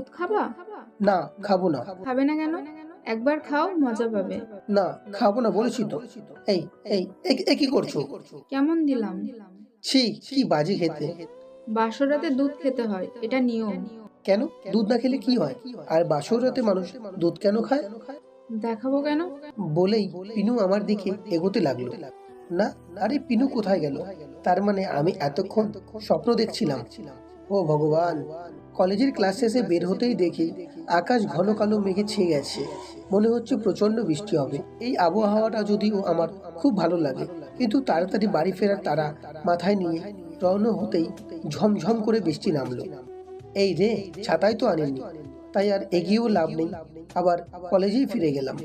দুধ খাবা? না, খাবো না। খাবে না কেন? একবার খাও, মজা পাবে। না, খাবো না বলেছি তো। এই এই কি করছো? কেমন দিলাম? ছি, কি বাজে খেতে। বাসর রাতে দুধ খেতে হয়, এটা নিয়ম। কেন? দুধ না খেলে কি হয়? আর বাসর রাতে মানুষ দুধ কেন খায়? দেখাবো কেন? বলেই পিনু আমার দিকে এগোতে লাগলো। না, আরে পিনু কোথায় গেল? তার মানে আমি এতক্ষণ স্বপ্ন দেখছিলাম। ও ভগবান! কলেজের ক্লাস শেষে বের হতেই দেখি আকাশ ঘন কালো মেঘে ছেয়ে গেছে। মনে হচ্ছে প্রচন্ড বৃষ্টি হবে। এই আবহাওয়াটা যদিও আমার খুব ভালো লাগে, কিন্তু তাড়াতাড়ি বাড়ি ফেরার তারা মাথায় নিয়ে রওনা হতেই ঝমঝম করে বৃষ্টি নামলো। এই রে, ছাতাই তো আনেননি। তাই আর এগিয়েও লাভ নেই, আবার কলেজেই ফিরে গেলাম।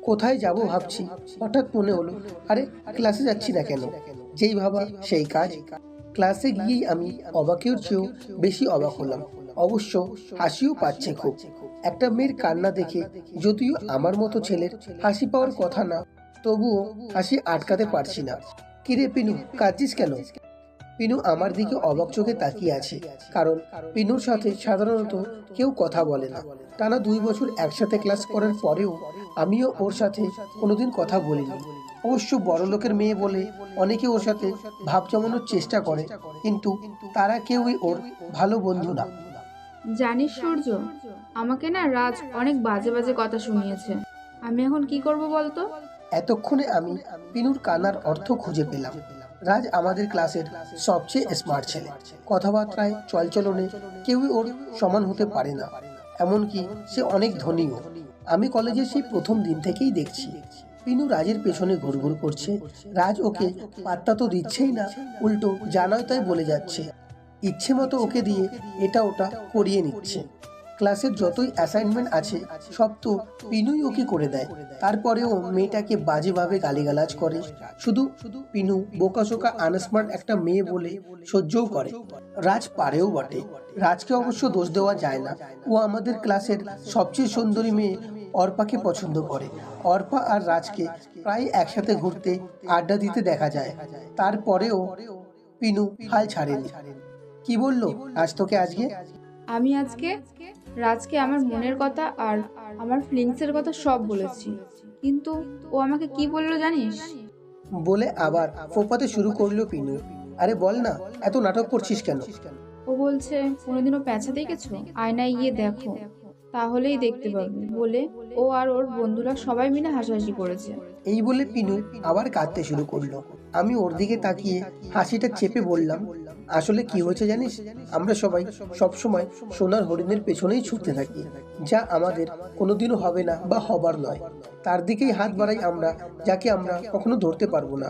কোথায় যাব ভাবছি, হঠাৎ মনে হলো আরে ক্লাসে যাচ্ছি না কেন। যেই ভাবা সেই কাজ। ক্লাসে গিয়েই আমি অবাকের চেয়েও বেশি অবাক হলাম। অবশ্য হাসিও পাচ্ছে খুব। একটা মেয়ের কান্না দেখে, যদিও আমার মতো ছেলের হাসি পাওয়ার কথা না, তবুও হাসি আটকাতে পারছি না। কিরে পিনু, কাঁদছিস কেন? পিনু আমার দিকে অবাক চোখে তাকিয়ে আছে, কারণ পিনুর সাথে সাধারণত কেউ কথা বলে না। টানা 2 বছর একসাথে ক্লাস করার পরেও আমিও ওর সাথে কোনোদিন কথা বলিনি। অবশ্য বড় লোকের মেয়ে বলে অনেকে ওর সাথে ভাব জমানোর চেষ্টা করে, কিন্তু তারা কেউই ওর ভালো বন্ধু না। জানিস সূর্য, আমাকে না রাজ অনেক বাজে বাজে কথা শুনিয়েছে। আমি এখন কি করব বলতো? এতক্ষণে আমি পিনুর কান্নার অর্থ খুঁজে পেলাম। রাজ আমাদের ক্লাসের সবচেয়ে স্মার্ট ছেলে। কথাবার্তায়, চলচলনে কেউই ওর সমান হতে পারে না। এমনকি সে অনেক ধনীও। আমি কলেজে সেই প্রথম দিন থেকেই দেখছি পিনু রাজের পেছনে ঘুরঘুর করছে। রাজ ওকে পাত্তা তো দিচ্ছেই না, উল্টো জানায় তাই বলে যাচ্ছে। ইচ্ছে মতো ওকে দিয়ে এটা ওটা করিয়ে নিচ্ছে। ক্লাসের যতই অ্যাসাইনমেন্ট আছে সব তো পিনুই ওকে করে দেয়। তারপরেও মেয়েটাকে বাজেভাবে গালিগালাজ করে। শুধু পিনু বোকাশোকা আনস্মার্ট একটা মেয়ে বলে সহ্যও করে। রাজ পারেও বটে। রাজকে অবশ্য দোষ দেওয়া যায় না। ও আমাদের ক্লাসের সবচেয়ে সুন্দরী মেয়ে অর্পাকে পছন্দ করে। অর্পা আর রাজকে প্রায় একসাথে ঘুরতে, আড্ডা দিতে দেখা যায়। তারপরেও পিনু হাল ছাড়েনি। কি বললো রাজ তোকে আজকে? আমি আজকে রাজকে আমার মনের কথা আর আমার ফিলিংসের কথা সব বলেছি, কিন্তু ও আমাকে কি বললো জানিস? বলে আবার ফোপাতে শুরু করলো পিনু। আরে বল না, এত নাটক করছিস কেন? ও বলছে, কোনোদিনও প্যাঁচা দেখেছো? আয়নায় গিয়ে দেখো, তাহলেই দেখতে পাবে বলে ও আর ওর বন্ধুরা সবাই মিলে হাসাহাসি করেছে। এই বলে পিনু আবার কাঁদতে শুরু করলো। আমি ওর দিকে তাকিয়ে হাসিটা চেপে বললাম, আসলে কি হয়েছে জানিস? আমরা সবাই সবসময় সোনার হরিণের পেছনেই ছুটতে থাকি, যা আমাদের কোনোদিনও হবে না বা হবার নয়। তার দিকেই হাত বাড়াই আমরা, যাকে আমরা কখনো ধরতে পারবো না।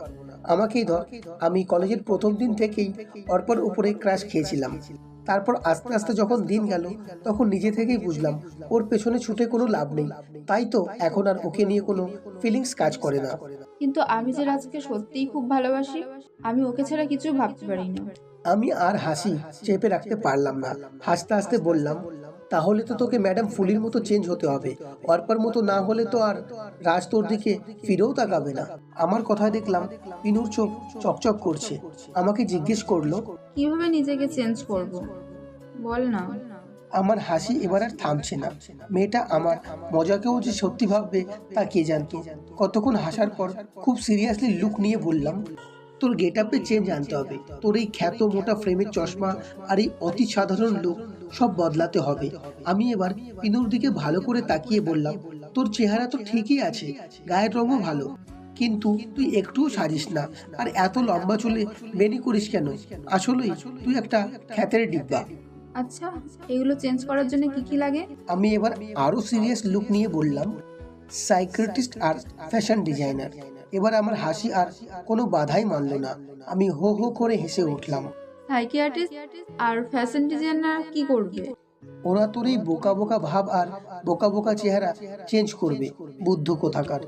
আমাকেই ধর, আমি কলেজের প্রথম দিন থেকেই অর্পর উপরে ক্রাশ খেয়েছিলাম। তারপর আস্তে আস্তে যখন দিন গেল, তখন নিজে থেকেই বুঝলাম ওর পেছনে ছুটে কোনো লাভ নেই। তাই তো এখন আর ওকে নিয়ে কোনো ফিলিংস কাজ করে না। কিন্তু আমি যে রাজকে সত্যিই খুব ভালোবাসি, আমি ওকে ছাড়া কিছু ভাবতে পারি না। আমি আর হাসি চেপে রাখতে পারলাম না। হাসতে হাসতে বললাম, তাহলে তো তোকে ম্যাডাম ফুলির মতো চেঞ্জ হতে হবে। অর্পার মতো না হলে তো আর রাজ তোর দিকে ফিরেও তাকাবে না। আমার কথায় দেখলাম পিনুর চোখ চকচক করছে। আমাকে জিজ্ঞেস করলো, কিভাবে নিজেকে চেঞ্জ করব বল না। আমার হাসি এবার আর থামছে না। মেয়েটা আমার মজাকেও যে সত্যি ভাববে তা কে জানতো। কতক্ষণ হাসার পর খুব সিরিয়াসলি লুক নিয়ে বললাম, তোর গেট আপে চেঞ্জ আনতে হবে। তোর এই খ্যাত মোটা ফ্রেমের চশমা আর এই অতি সাধারণ লুক সব বদলাতে হবে। আমি এবার পিনুর দিকে ভালো করে তাকিয়ে বললাম, তোর চেহারা তো ঠিকই আছে, গায়ের রঙও ভালো, কিন্তু তুই একটুও সাজিস না। আর এত লম্বা চুলে বেনি করিস কেন? আসলেই তুই একটা খ্যাতের ডিব্বা। আচ্ছা, এগুলো চেঞ্জ করার জন্য কি কি লাগে? আমি এবার আরো সিরিয়াস লুক নিয়ে বললাম, সাইকিয়াট্রিস্ট আর ফ্যাশন ডিজাইনার। এবার আমার হাসি আর কোনো বাধাই মানলো না। আমি হো হো করে হেসে উঠলাম। সাইকিয়াট্রিস্ট আর ফ্যাশন ডিজাইনার কি করবে? ওরা তোর এই বোকা বোকা ভাব আর বোকা বোকা চেহারা চেঞ্জ করবে, বুদ্ধ কোথাকার।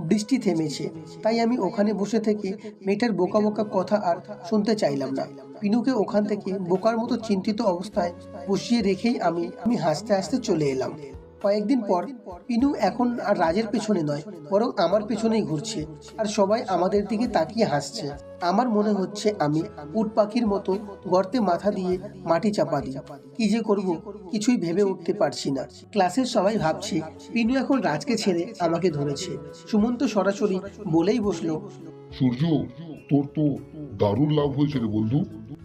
বৃষ্টি থেমেছে, তাই আমি ওখানে বসে থেকে মেয়েটার বোকা বোকা কথা আর শুনতে চাইলাম না। পিনুকে ওখান থেকে বোকার মতো চিন্তিত অবস্থায় বসিয়ে রেখেই আমি হাসতে হাসতে চলে এলাম। কয়েকদিন পর পিনু এখন আর রাজের পেছনে নয়, বরং আমার পেছনেই ঘুরছে, আর সবাই আমাদের দিকে তাকিয়ে হাসছে। আমার মনে হচ্ছে আমি উট পাখির মতো গর্তে মাথা দিয়ে মাটি চাপা দিই। কি যে করব কিছুই ভেবে উঠতে পারছি না। ক্লাসের সবাই ভাবছে পিনু এখন রাজকে ছেড়ে আমাকে ধরেছে। সুমন্ত সরাসরি বলেই বসলো, সূর্য, তোর তো দারুণ লাভ হয়েছে রে বন্ধু।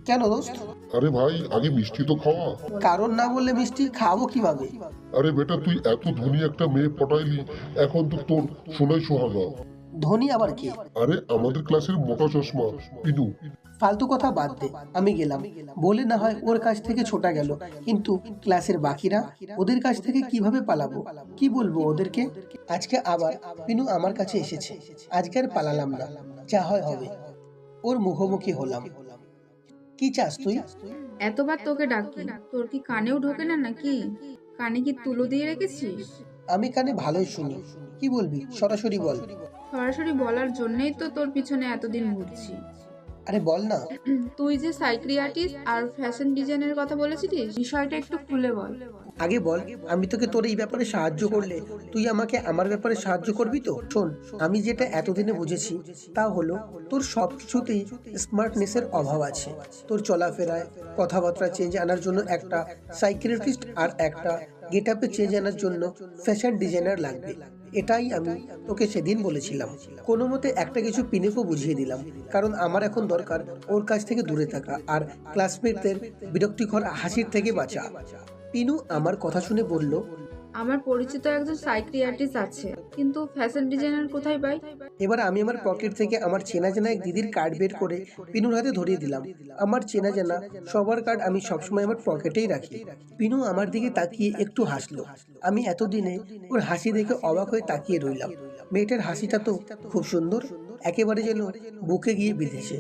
কেন দোস্ত? আরে ভাই, আগে মিষ্টি তো খাওয়া। কারণ না বললে মিষ্টি খাবো কিভাবে? আরে বেটা, তুই এত ধনী একটা মেয়ে পটাইলি, এখন তো তোর সোনাই সোহাগা। ধনী আবার কে? আরে আমাদের ক্লাসের মোটা চশমা পিনু। ফালতু কথা বাদ দে, আমি গেলাম। বলে না হয় ওর কাছ থেকে ছোটা গেল, কিন্তু ক্লাসের বাকিরা, ওদের কাছ থেকে কিভাবে পালাবো? কি বলবো ওদেরকে? আজকে আবার পিনু আমার কাছে এসেছে। আজকে আর পালালাম না, যা হয় হবে। ওর মুখোমুখি হলাম। কি চাস তুই? এতবার তোকে ডাকি, তোর কি কানেও ঢোকে না নাকি? কানে কি তুলো দিয়ে রেখেছিস? আমি কানে ভালোই শুনি। কি বলবি সরাসরি বল। সরাসরি বলার জন্যই তো তোর পিছনে এতদিন ঘুরছি। আরে বল না। তুই যে সাইকিয়াট্রিস্ট আর ফ্যাশন ডিজাইনের কথা বলেছিলিস, বিষয়টা একটু খুলে বল। আগে বল, আমি তোকে তোর এই ব্যাপারে সাহায্য করলে তুই আমাকে আমার ব্যাপারে সাহায্য করবি তো? শোন, আমি যেটা এতদিনে বুঝেছি তা হলো তোর সবকিছুতেই স্মার্টনেসের অভাব আছে। তোর চলাফেরায়, কথাবার্তা চেঞ্জ আনার জন্য একটা সাইকিয়াট্রিস্ট আর একটা গেট আপে চেঞ্জ আনার জন্য ফ্যাশন ডিজাইনার লাগবে। এটাই আমি তোকে সেদিন বলেছিলাম। কোনো মতে একটা কিছু পিনুকে বুঝিয়ে দিলাম, কারণ আমার এখন দরকার ওর কাছ থেকে দূরে থাকা আর ক্লাসমেটদের বিরক্তিকর হাসির থেকে বাঁচা। পিনু আমার কথা শুনে বলল, আমার পরিচিত একজন সাইকিয়াট্রিস্ট আছে, কিন্তু ফ্যাশন ডিজাইনার কোথায় পাই? এবার আমি আমার পকেট থেকে আমার চেনা জানা এক দিদির কার্ড বের করে পিনুর হাতে ধরিয়ে দিলাম। আমার চেনা জানা সবার কার্ড আমি সবসময় আমার পকেটেই রাখি। পিনু আমার দিকে তাকিয়ে একটু হাসলো। আমি এতদিনে ওর হাসি দেখে অবাক হয়ে তাকিয়ে রইলাম। মেয়েটার হাসিটা তো খুব সুন্দর, একেবারে যেন বুকে গিয়ে বিঁধেছে।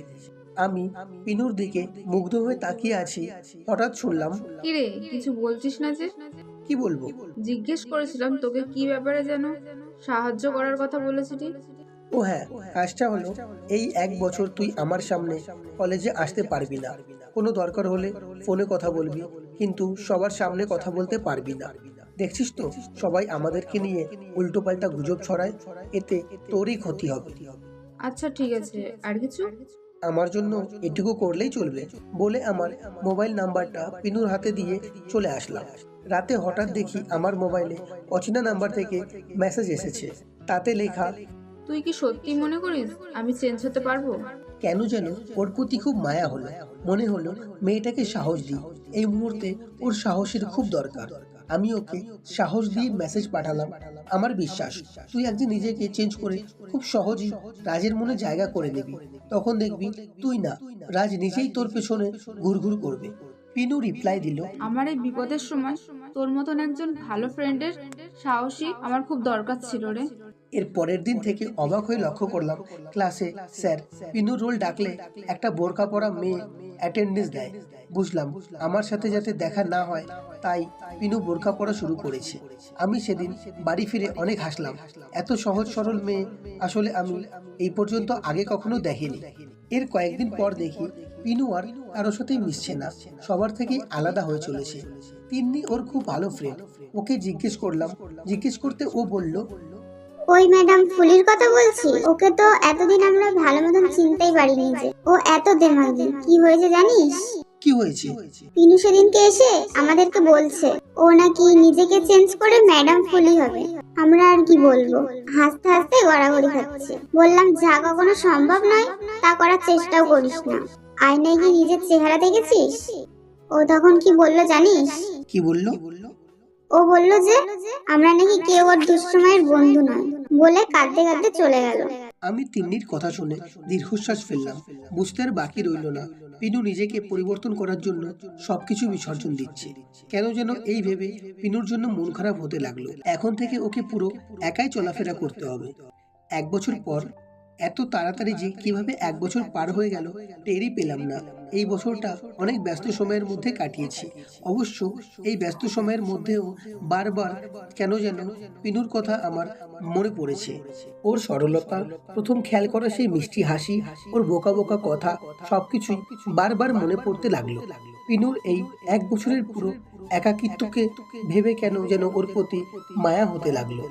আমি পিনুর দিকে মুগ্ধ হয়ে তাকিয়ে আছি, হঠাৎ শুনলাম, কিরে, কিছু বলছিস না যে? কি বলবো? জিজ্ঞেস করেছিলাম তোকে কি ব্যাপারে যেন সাহায্য করার কথা বলেছিলি। ও হ্যাঁ, কাজটা হলো এই 1 বছর তুই আমার সামনে কলেজে আসতে পারবি না। কোনো দরকার হলে ফোনে কথা বলবি, কিন্তু সবার সামনে কথা বলতে পারবি না। দেখছিস তো সবাই আমাদেরকে নিয়ে উল্টোপাল্টা গুজব ছড়ায়, এতে তোরই ক্ষতি হবে। আচ্ছা ঠিক আছে, আর কিছু? আমার জন্য এটুকু করলেই চলবে, বলে আমার মোবাইল নাম্বারটা পিনুর হাতে দিয়ে চলে আসলাম। রাতে হঠাৎ দেখি আমার মোবাইলে অচেনা নাম্বার থেকে মেসেজ এসেছে। তাতে লেখা, তুই কি সত্যি মনে করিস আমি চেঞ্জ হতে পারবো? কেন যেন ওর প্রতি খুব মায়া হলো। মনে হলো মেয়েটাকে সাহস দিই, এই মুহূর্তে ওর সাহসের খুব দরকার। আমি ওকে সাহস দিয়ে মেসেজ পাঠালাম, আমার বিশ্বাস তুই একদিন নিজেকে চেঞ্জ করে খুব সহজেই রাজের মনে জায়গা করে নিবি। তখন দেখবি তুই না, রাজ নিজেই তোর পেছনে ঘুরঘুর করবে। পিনু রিপ্লাই দিল, আমার এই বিপদের সময় তোর মতন একজন ভালো ফ্রেন্ডের সাহসী আমার খুব দরকার ছিল রে। এর পরের দিন থেকে অবাক হয়ে লক্ষ্য করলাম ক্লাসে স্যার পিনুর রোল ডাকলে একটা বোরকা পরা মেয়ে অ্যাটেন্ডেন্স দেয়। বুঝলাম আমার সাথে যাতে দেখা না হয়, তাই পিনু বোরকা পরা শুরু করেছে। আমি সেদিন বাড়ি ফিরে অনেক হাসলাম। এত সহজ সরল মেয়ে আসলে আমি এই পর্যন্ত আগে কখনো দেখিনি। এর কয়েকদিন পর দেখি পিনু আর কারোর সাথেই মিশছে না, সবার থেকেই আলাদা হয়ে চলেছে। তিন্নি ওর খুব ভালো ফ্রেন্ড। ওকে জিজ্ঞেস করতে ও বলল, ওই ম্যাডাম ফুলির কথা বলছি। ওকে তো এতদিন আমরা ভালো মতন চিনতেই পারিনি যে ও এত দেমাগি। কি হয়েছে জানিস? কি হয়েছে? পিনু সেদিনকে এসে আমাদেরকে বলছে ও নাকি নিজেকে চেঞ্জ করে ম্যাডাম ফুলি হবে। আমরা আর কি বলবো, হাসতে হাসতে গড়াগড়ি খাচ্ছে। বললাম যা কখনো সম্ভব নয় তা করার চেষ্টাও করিস না। আয়নায় গিয়ে নিজের চেহারা দেখেছিস? ও তখন কি বললো জানিস? কি বললো? ও বলল যে আমরা নাকি কেউ ওর দুঃসময়ের বন্ধু নয়, বলে কাঁদতে কাঁদতে চলে গেল। আমি তিন্নির কথা শুনে দীর্ঘশ্বাস ফেললাম। বুঝতে আর বাকি রইল না পিনু নিজেকে পরিবর্তন করার জন্য সবকিছু বিসর্জন দিচ্ছে। কেন যেন এই ভেবে পিনুর জন্য মন খারাপ হতে লাগলো। এখন থেকে ওকে পুরো একাই চলাফেরা করতে হবে। 1 বছর পর, এত তাড়াতাড়ি যে কিভাবে 1 বছর পার হয়ে গেল টেরই পেলাম না। এই বছরটা অনেক ব্যস্ত সময়ের মধ্যে কাটিয়েছি। অবশ্য এই ব্যস্ত সময়ের মধ্যেও বারবার কেন যেন পিনুর কথা আমার মনে পড়েছে। ওর সরলতা, প্রথম খেয়াল করা সেই মিষ্টি হাসি, ওর বোকা বোকা কথা, সবকিছুই বারবার মনে পড়তে লাগলো। পিনুর এই 1 বছরের পুরো একাকিত্বকে ভেবে কেন যেন ওর প্রতি মায়া হতে লাগলো।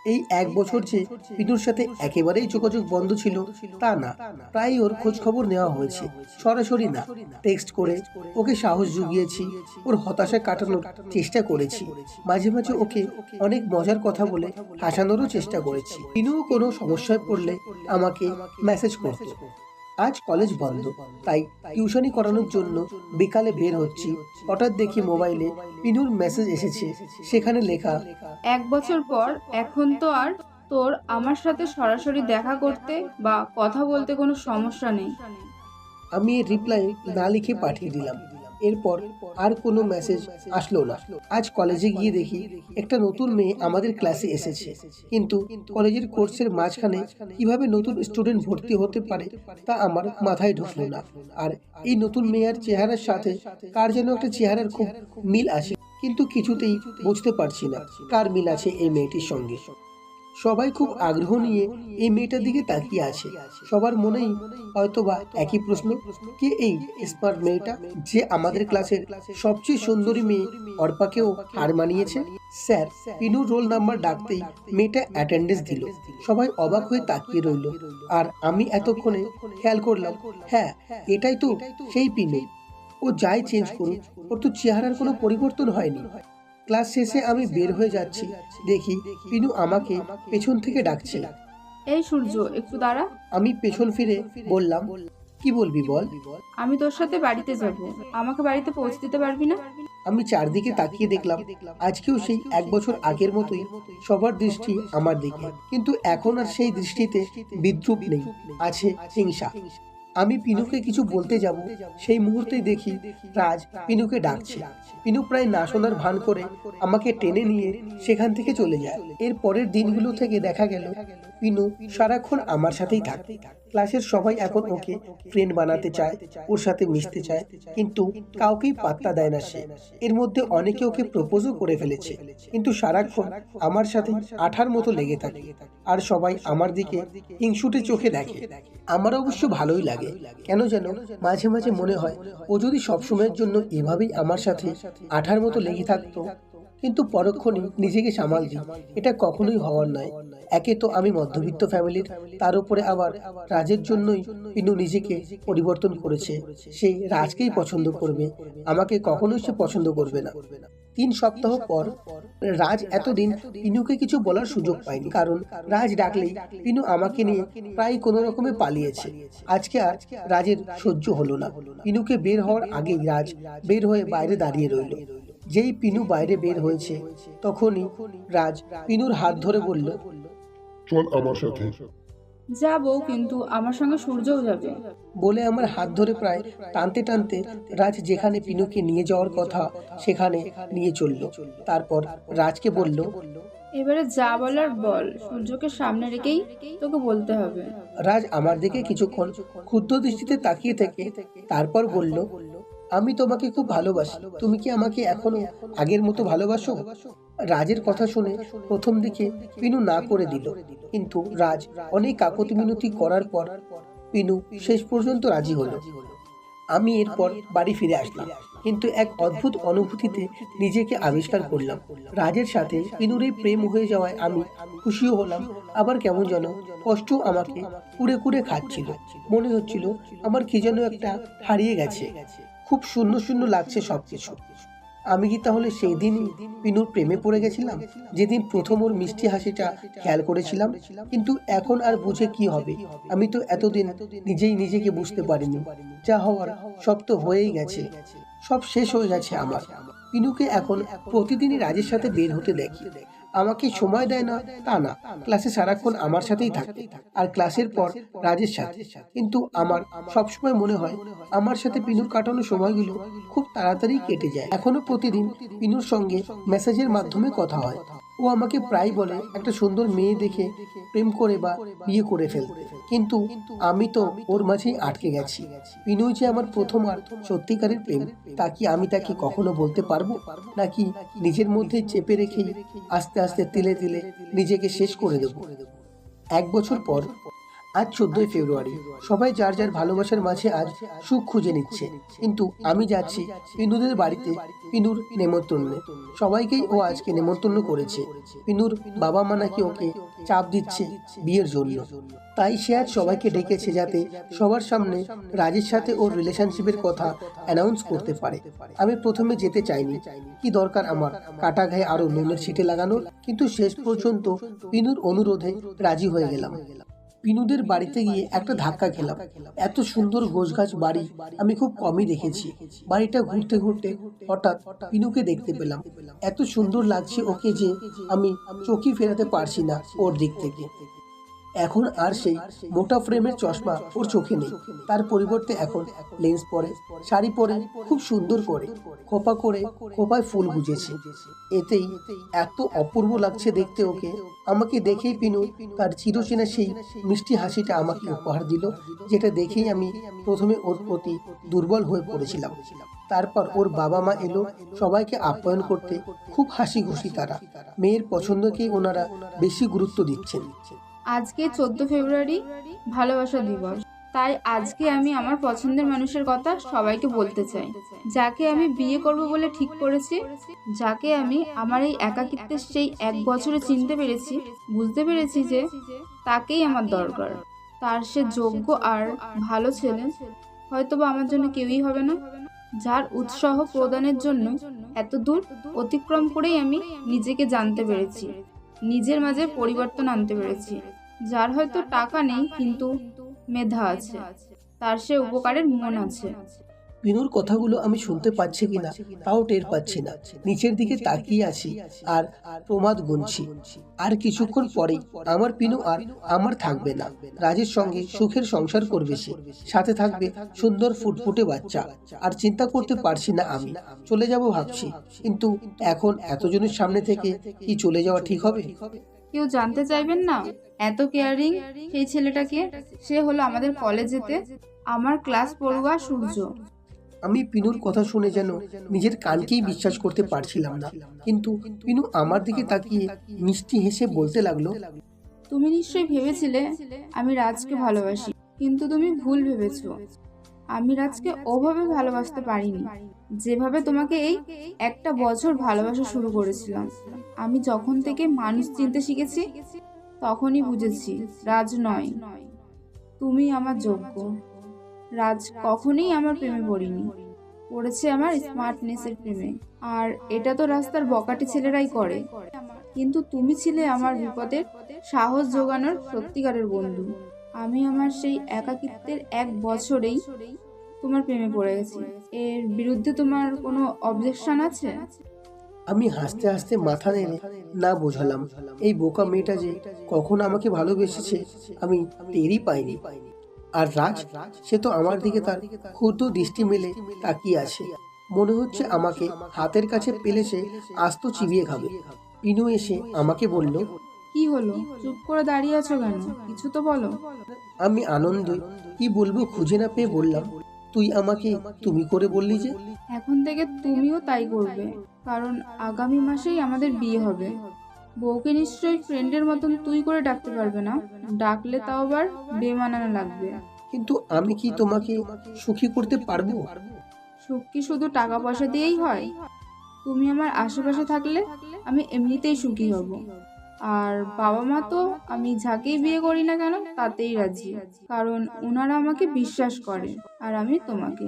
এই 1 বছর যে পিনুর সাথে একেবারেই যোগাযোগ বন্ধ ছিল তা না, প্রায় ওর খোঁজ খবর নেওয়া হয়েছে, সরাসরি না, টেক্সট করে ওকে সাহস জুগিয়েছি, ওর হতাশা কাটানোর চেষ্টা করেছি, মাঝে মাঝে ওকে অনেক মজার কথা বলে হাসানোরও চেষ্টা করেছি। পিনুও কোনো সমস্যায় পড়লে আমাকে মেসেজ করত। আজ কলেজ বন্ধ, তাই টিউশনি করানোর জন্য বিকালে বের হচ্ছি। হঠাৎ দেখি মোবাইলে পিনুর মেসেজ এসেছে, সেখানে লেখা, 1 বছর পর এখন তো আর তোর আমার সাথে সরাসরি দেখা করতে বা কথা বলতে কোনো সমস্যা নেই। আমি এর রিপ্লাই না লিখে পাঠিয়ে দিলাম। এরপর আর কোনো মেসেজ আসলো না। আজ কলেজে গিয়ে দেখি একটা নতুন মেয়ে আমাদের ক্লাসে এসেছে, কিন্তু কলেজের কোর্সের মাঝখানে কিভাবে নতুন স্টুডেন্ট ভর্তি হতে পারে তা আমার মাথায় ঢুকলো না। আর এই নতুন মেয়ের চেহারার সাথে কার যেন একটা চেহারার খুব মিল আসে, কিন্তু কিছুতেই বুঝতে পারছি না কার মিল আছে এই মেয়েটির সঙ্গে। সবাই খুব আগ্রহ নিয়ে এই মেয়েটার দিকে তাকিয়ে আছে। সবার মনেই হয়তোবা একই প্রশ্ন, কে এই স্মার্ট মেয়েটা যে আমাদের ক্লাসের সবচেয়ে সুন্দরী মেয়ে অর্পাকেও হার মানিয়েছে। স্যার পিনুর রোল নাম্বার ডাকতেই মেয়েটা অ্যাটেন্ডেন্স দিল। সবাই অবাক হয়ে তাকিয়ে রইল, আর আমি এতক্ষণে খেয়াল করলাম, হ্যাঁ এটাই তো সেই পিনু। ও যাই চেঞ্জ করুক, ওর তো চেহারার কোনো পরিবর্তন হয়নি। ক্লাস শেষে আমি বের হয়ে যাচ্ছি, দেখি পিনু আমাকে পেছন থেকে ডাকছে। এই সূর্য, একটু দাঁড়া। আমি পেছন ফিরে বললাম, কি বলবি বল। আমি তোর সাথে বাড়িতে যাব, আমাকে বাড়িতে পৌঁছে দিতে পারবি না? আমি চারদিকে তাকিয়ে দেখলাম আজকেও সেই 1 বছর আগের মতোই সবার দৃষ্টি আমার দিকে, কিন্তু এখন আর সেই দৃষ্টিতে বিদ্রুপ নেই, আছে হিংসা। আমি পিনুকে কিছু বলতে যাব, সেই মুহূর্তেই দেখি রাজ পিনুকে ডাকছে। পিনু প্রায় না শোনার ভান করে আমাকে টেনে নিয়ে সেখান থেকে চলে যায়। এর পরের দিনগুলো থেকে দেখা গেল পিনু সারাক্ষণ আমার সাথেই থাকে। ক্লাসের সবাই এখন ওকে ফ্রেন্ড বানাতে চায়, ওর সাথে মিশতে চায়, কিন্তু কাউকেই পাত্তা দেয় না সে। এর মধ্যে অনেকে ওকে প্রপোজও করে ফেলেছে, কিন্তু সারাক্ষণ আমার সাথে আঠার মতো লেগে থাকে। আর সবাই আমার দিকে হিংসুটে চোখে দেখে। আমার অবশ্য ভালোই লাগে, কেন যেন মাঝে মাঝে মনে হয় ও যদি সবসময়ের জন্য এভাবেই আমার সাথে আঠার মতো লেগে থাকতো, কিন্তু পরক্ষণে নিজেকে সামাল দিই, এটা কখনোই হওয়ার নয়। একে তো আমি মধ্যবিত্ত ফ্যামিলির, তার উপরে আবার রাজের জন্যই পিনু নিজেকে পরিবর্তন করেছে। সে রাজকেই পছন্দ করবে, আমাকে কখনোই সে পছন্দ করবে না। 3 সপ্তাহ পর রাজ এতদিন পিনুকে কিছু বলার সুযোগ পায়নি, কারণ রাজ ডাকলেই পিনু আমাকে নিয়ে প্রায় কোনো রকমে পালিয়েছে। আজকে আর রাজের সহ্য হলো না। পিনুকে বের হওয়ার আগেই রাজ বের হয়ে বাইরে দাঁড়িয়ে রইল। যেই পিনু বাইরে বের হয়েছে তখনই রাজ পিনুর হাত ধরে বলল, চল আমার সাথে। যাবো, কিন্তু আমার সঙ্গে সূর্যও যাবে। বলে আমার হাত ধরে প্রায় টানতে টানতে রাজ যেখানে পিনুকে নিয়ে যাওয়ার কথা সেখানে নিয়ে চলল। তারপর রাজকে বলল, এবারে যা বলার বল, সূর্যকে সামনে রেখেই তোকে বলতে হবে। রাজ আমার দিকে কিছুক্ষণ ক্ষুদ্র দৃষ্টিতে তাকিয়ে থেকে তারপর বলল, আমি তোমাকে খুব ভালোবাসি, তুমি কি আমাকে এখনো আগের মতো ভালোবাসো? রাজের কথা শুনে প্রথম দিকে পিনু না করে দিল, কিন্তু রাজ অনেক কাকুতি মিনতি করার পর পিনু শেষ পর্যন্ত রাজি হলো। আমি এরপর বাড়ি ফিরে আসলাম, কিন্তু এক অদ্ভুত অনুভূতিতে নিজেকে আবিষ্কার করলাম। রাজের সাথে পিনুর এই প্রেম হয়ে যাওয়ায় আমি খুশিও হলাম, আবার কেমন যেন কষ্ট আমাকে কুড়ে কুড়ে খাচ্ছিল। মনে হচ্ছিল আমার কি যেন একটা হারিয়ে গেছে, খুব শূন্য শূন্য লাগছে সবকিছু। আমি কি তাহলে সেই দিনই পিনুর প্রেমে পড়ে গেছিলাম, যেদিন প্রথম ওর মিষ্টি হাসিটা খেয়াল করেছিলাম? কিন্তু এখন আর বুঝে কি হবে, আমি তো এতদিন নিজেই নিজেকে বুঝতে পারিনি। যা হওয়ার সব তো হয়েই গেছে, সব শেষ হয়ে গেছে আমার। পিনুকে এখন প্রতিদিনই রাজের সাথে বের হতে দেখি। আমাকে সময় দেয় না তা না, ক্লাসে সারাক্ষণ আমার সাথেই থাকে, আর ক্লাসের পর রাজের সাথে। কিন্তু আমার সবসময় মনে হয় আমার সাথে পিনুর কাটানো সময়গুলো খুব তাড়াতাড়ি কেটে যায়। এখনো প্রতিদিন পিনুর সঙ্গে মেসেজের মাধ্যমে কথা হয়। ও আমাকে প্রায় বলে একটা সুন্দর মেয়ে দেখে প্রেম করে বা বিয়ে করে ফেলতে, কিন্তু আমি তো ওর মাঝেই আটকে গেছি। পিনু যে আমার প্রথম আর সত্যিকারের প্রেম, তা কি আমি তাকে কখনো বলতে পারবো, নাকি নিজের মধ্যে চেপে রেখেই আস্তে আস্তে তিলে তিলে নিজেকে শেষ করে দেব? 1 বছর পর আজ 14ই ফেব্রুয়ারি। সবাই যার যার ভালোবাসার মাঝে আজ সুখ খুঁজে নিচ্ছে, কিন্তু আমি যাচ্ছি পিনুদের বাড়িতে পিনুর নেমন্তন্নে। সবাইকেই ও আজকে নেমন্তন্ন করেছে। পিনুর বাবা মা নাকি ওকে চাপ দিচ্ছে বিয়ের জন্য, তাই সে আজ সবাইকে ডেকেছে যাতে সবার সামনে রাজের সাথে ওর রিলেশনশিপের কথা অ্যানাউন্স করতে পারে। আমি প্রথমে যেতে চাইনি, কি দরকার আমার কাটা ঘায়ে আরো নুনের ছিটে লাগানোর, কিন্তু শেষ পর্যন্ত পিনুর অনুরোধে রাজি হয়ে গেলাম। পিনুদের বাড়িতে গিয়ে একটা ধাক্কা খেলাম। এত সুন্দর গোছগাছ বাড়ি আমি খুব কমই দেখেছি। বাড়িটা ঘুরতে ঘুরতে হঠাৎ পিনুকে দেখতে পেলাম। এত সুন্দর লাগছে ওকে যে আমি চোখই ফেরাতে পারছি না ওর দিক থেকে। এখন আর সেই মোটা ফ্রেমের চশমা ওর চোখে নেই, তার পরিবর্তে এখন লেন্স পরে, শাড়ি পরে খুব সুন্দর করে খোপা করে খোপায় ফুল গুজেছে। এতেই এত অপূর্ব লাগছে দেখতে ওকে। আমাকে দেখেই পিনু তার চিরচেনা সেই মিষ্টি হাসিটা আমাকে উপহার দিল, যেটা দেখেই আমি প্রথমে ওর প্রতি দুর্বল হয়ে পড়েছিলাম। তারপর ওর বাবা মা এলো সবাইকে আপ্যায়ন করতে। খুব হাসি খুশি তারা। মেয়ের পছন্দকেই ওনারা বেশি গুরুত্ব দিচ্ছেন। আজকে 14 ফেব্রুয়ারি ভালোবাসা দিবস, তাই আজকে আমি আমার পছন্দের মানুষের কথা সবাইকে বলতে চাই, যাকে আমি বিয়ে করব বলে ঠিক করেছি, যাকে আমি আমার এই একাকিত্বের সেই 1 বছরে চিনতে পেরেছি, বুঝতে পেরেছি যে তাকেই আমার দরকার। তার সে যোগ্য আর ভালো ছেলে হয়তোবা আমার জন্য কেউই হবে না, যার উৎসাহ প্রদানের জন্য এত দূর অতিক্রম করেই আমি নিজেকে জানতে পেরেছি, নিজের মাঝে পরিবর্তন আনতে পেরেছি। যার হয়তো টাকা নেই কিন্তু মেধা আছে, তার সে উপকারের মন আছে। পিনুর কথাগুলো আমি শুনতে পাচ্ছি কিনা তাও টের পাচ্ছি না। নিচের দিকে তাকিয়ে আছি আর প্রমাদ গুনছি। আর কিছুক্ষণ পরেই আমার পিনু আর আমার থাকবে না। রাজের সঙ্গে সুখের সংসার করবে সে, সাথে থাকবে সুন্দর ফুটফুটে বাচ্চা। আর চিন্তা করতে পারছি না আমি চলে যাব ভাবছি, কিন্তু এখন এতজনের সামনে থেকে কি চলে যাওয়া ঠিক হবে? কেউ জানতে চাইবেন না এত কেয়ারিং সেই ছেলেটাকে? সে হলো আমাদের কলেজেতে আমার ক্লাস পড়ুয়া সূর্য। আমি পিনুর কথা শুনে যেন নিজের কানকেই বিশ্বাস করতে পারছিলাম না, কিন্তু পিনু আমার দিকে তাকিয়ে মিষ্টি হেসে বলতে লাগলো, তুমি নিশ্চয়ই ভেবেছিলে আমি রাজকে ভালোবাসি, কিন্তু তুমি ভুল ভেবেছো। আমি রাজকে ওভাবে ভালোবাসতে পারিনি যেভাবে তোমাকে এই 1 বছর ভালোবাসা শুরু করেছিলাম। আমি যখন থেকে মানুষ চিনতে শিখেছি তখনই বুঝেছি রাজ নয়, তুমি আমার যোগ্য। রাজ কখনোই আমার প্রেমে পড়েনি, পড়েছে আমার স্মার্টনেসের প্রেমে। আর এটা তো রাস্তার বকাটে ছেলেরাই করে, কিন্তু তুমি ছিলে আমার বিপদের সাহস জোগানোর সত্যিকারের বন্ধু। আমি আমার সেই একাকিত্বের 1 বছরেই তোমার প্রেমে পড়ে গেছি। এর বিরুদ্ধে তোমার কোনো অবজেকশন আছে? আমি হাসতে হাসতে মাথা নেড়ে না বোঝালাম। এই বোকা মেয়েটা যে কখন আমাকে ভালোবেসেছে আমি টেরই পাইনি। আর রাজ, সে তো আমার দিকে তার ক্ষুদ্র দৃষ্টি মেলে তাকিয়ে আছে। মনে হচ্ছে আমাকে হাতের কাছে পেলে সে আস্ত চিবিয়ে খাবে। পিনু এসে আমাকে বলল, কি হলো, চুপ করে দাঁড়িয়ে আছো কেন? কিছু তো বলো। আমি আনন্দে কি বলবো খুঁজে না পেয়ে বললাম, তুই আমাকে তুমি করে বললি যে? এখন থেকে তুমিও তাই করবে, কারণ আগামী মাসেই আমাদের বিয়ে হবে। বউকে নিশ্চয়ই ফ্রেন্ডের মতন তুই করে ডাকতে পারবে না, ডাকলে তাও আবার বেমানানো লাগবে। কিন্তু আমি কি তোমাকে সুখী করতে পারবো? সুখ কি শুধু টাকা পয়সা দিয়েই হয়? তুমি আমার আশেপাশে থাকলে আমি এমনিতেই সুখী হব। আর বাবা মা তো আমি যাকেই বিয়ে করি না কেন তাতেই রাজি, কারণ ওনারা আমাকে বিশ্বাস করে আর আমি তোমাকে।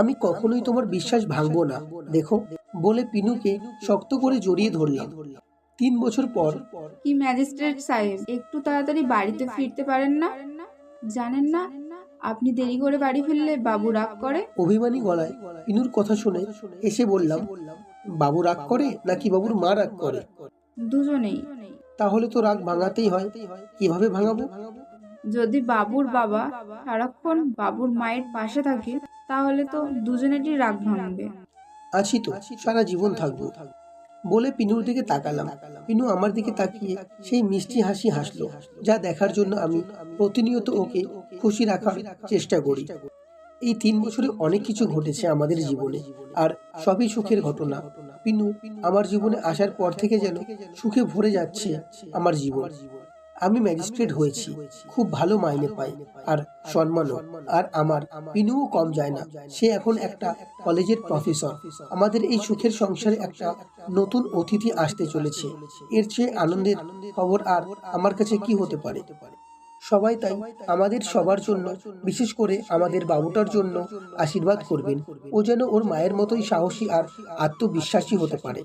আমি কখনোই তোমার বিশ্বাস ভাঙবো না, দেখো, বলে পিনুকে শক্ত করে জড়িয়ে ধরলাম। 3 বছর পর। কি ম্যাজিস্ট্রেট সাহেব, একটু তাড়াতাড়ি বাড়িতে ফিরতে পারেন না? জানেন না আপনি দেরি করে বাড়ি ফিরলে বাবু রাগ করে? অভিমানী গলায় পিনুর কথা শুনে এসে বললাম, বাবু রাগ করে নাকি বাবুর মা রাগ করে? দুজনেই। তাহলে তো রাগ ভাঙাতেই হয়, কিভাবে ভাঙাবো? যদি বাবুর বাবা সারাক্ষণ বাবুর মায়ের পাশে থাকে তাহলে তো দুজনেরই রাগ ভাঙবে। আছি তো, সারা জীবন থাকবো, বলে পিনুর দিকে তাকালাম। পিনু আমার দিকে তাকিয়ে সেই মিষ্টি হাসি হাসলো, যা দেখার জন্য আমি প্রতিনিয়ত ওকে খুশি রাখার চেষ্টা করি। এই 3 বছরে অনেক কিছু ঘটেছে আমাদের জীবনে, আর সবই সুখের ঘটনা। পিনু আমার জীবনে আসার পর থেকে যেন সুখে ভরে যাচ্ছে আমার জীবন। আমি ম্যাজিস্ট্রেট হয়েছি, খুব ভালো মাইনে পাই আর সম্মানও। আর আমার পিনুও কম যায় না, সে এখন একটা কলেজের প্রফেসর। আমাদের এই সুখের সংসারে একটা নতুন অতিথি আসতে চলেছে, এর চেয়ে আনন্দের খবর আর আমার কাছে কি হতে পারে। সবাই তাই আমাদের সবার জন্য, বিশেষ করে আমাদের বাবুটার জন্য আশীর্বাদ করবেন। ও যেন ওর মায়ের মতোই সাহসী আর আত্মবিশ্বাসী হতে পারে।